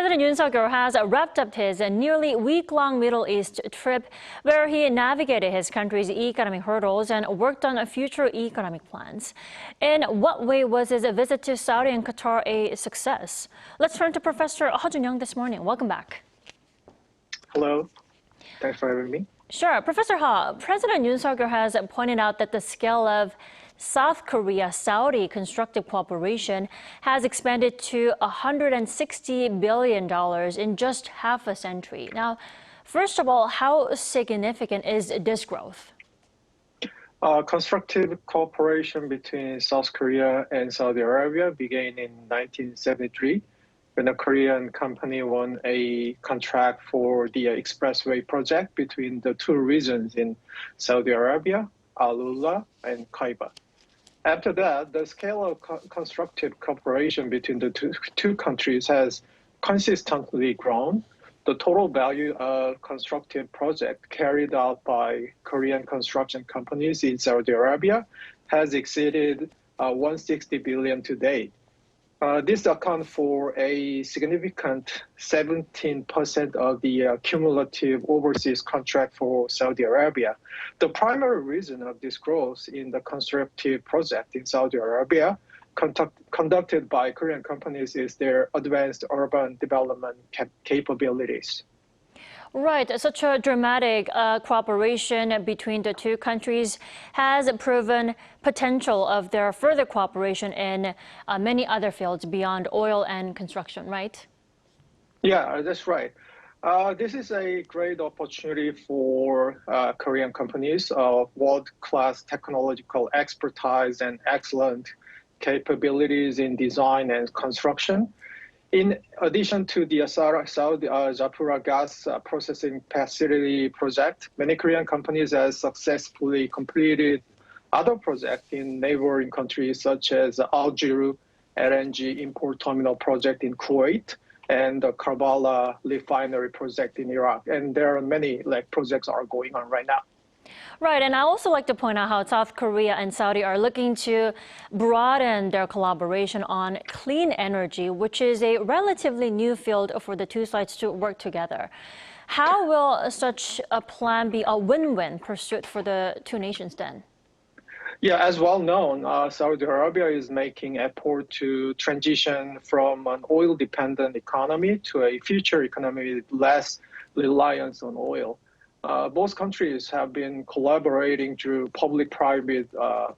President Yoon Suk Yeol has wrapped up his nearly week-long Middle East trip, where he navigated his country's economic hurdles and worked on future economic plans. In what way was his visit to Saudi and Qatar a success? Let's turn to Professor Hur Joon-young this morning. Welcome back. Hello. Thanks for having me. Sure. Professor Hur, President Yoon Suk Yeol has pointed out that the scale of South Korea-Saudi constructive cooperation has expanded to $160 billion in just half a century. Now, first of all, how significant is this growth? Constructive cooperation between South Korea and Saudi Arabia began in 1973 when a Korean company won a contract for the expressway project between the two regions in Saudi Arabia, Al-Ula and Kaiba. After that, the scale of constructive cooperation between the two countries has consistently grown. The total value of constructive projects carried out by Korean construction companies in Saudi Arabia has exceeded 160 billion to date. This accounts for a significant 17% of the cumulative overseas contract for Saudi Arabia. The primary reason of this growth in the constructive project in Saudi Arabia conducted by Korean companies is their advanced urban development capabilities. Right. Such a dramatic cooperation between the two countries has proven potential of their further cooperation in many other fields beyond oil and construction, right? Yeah, that's right. This is a great opportunity for Korean companies of world-class technological expertise and excellent capabilities in design and construction. In addition to the Saudi Jafurah Gas Processing Facility project, many Korean companies have successfully completed other projects in neighboring countries such as Algeria LNG import terminal project in Kuwait and the Karbala refinery project in Iraq. And there are many projects are going on right now. Right, and I also like to point out how South Korea and Saudi are looking to broaden their collaboration on clean energy, which is a relatively new field for the two sides to work together. How will such a plan be a win-win pursuit for the two nations then? Yeah, as well known, Saudi Arabia is making effort to transition from an oil-dependent economy to a future economy with less reliance on oil. Both countries have been collaborating through public-private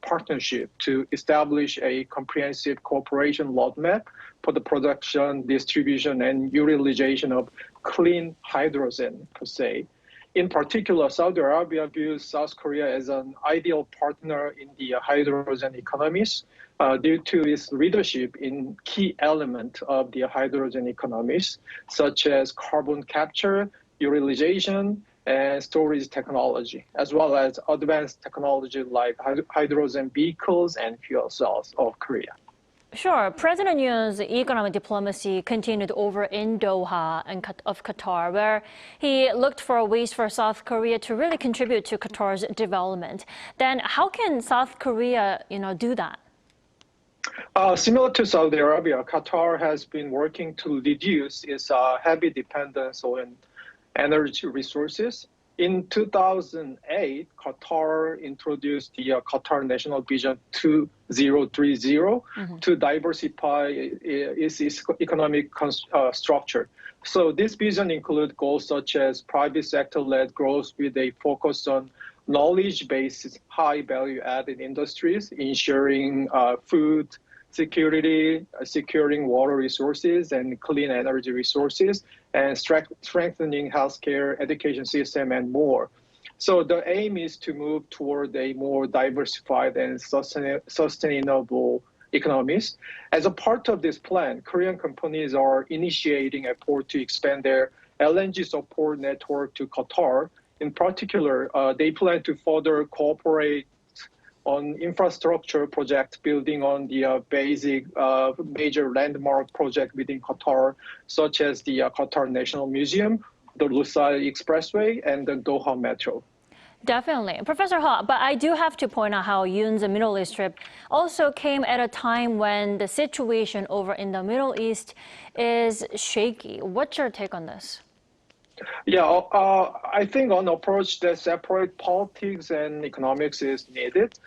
partnership to establish a comprehensive cooperation roadmap for the production, distribution, and utilization of clean hydrogen, per se. In particular, Saudi Arabia views South Korea as an ideal partner in the hydrogen economies due to its leadership in key elements of the hydrogen economies, such as carbon capture, utilization, and storage technology, as well as advanced technology like hydrogen vehicles and fuel cells of Korea. Sure. President Yoon's economic diplomacy continued over in Doha of Qatar, where he looked for ways for South Korea to really contribute to Qatar's development. Then how can South Korea, do that? Similar to Saudi Arabia, Qatar has been working to reduce its heavy dependence on energy resources. In 2008, Qatar introduced the Qatar National Vision 2030 to diversify its economic structure. So this vision includes goals such as private sector-led growth with a focus on knowledge-based, high-value-added industries, ensuring food security, securing water resources and clean energy resources, and strengthening healthcare, education system, and more. So the aim is to move toward a more diversified and sustainable economies. As a part of this plan, Korean companies are initiating efforts to expand their LNG support network to Qatar. In particular, they plan to further cooperate on infrastructure projects building on the basic major landmark project within Qatar, such as the Qatar National Museum, the Lusail Expressway, and the Doha Metro. Definitely. Professor Hur, but I do have to point out how Yoon's Middle East trip also came at a time when the situation over in the Middle East is shaky. What's your take on this? Yeah, I think an approach that separates politics and economics is needed.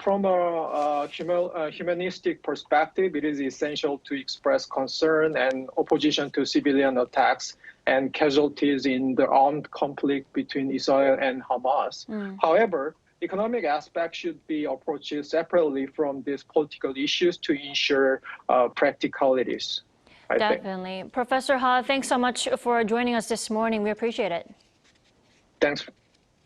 From a humanistic perspective, it is essential to express concern and opposition to civilian attacks and casualties in the armed conflict between Israel and Hamas. However, economic aspects should be approached separately from these political issues to ensure practicalities. I think. Definitely. Professor Hur, thanks so much for joining us this morning. We appreciate it. Thanks.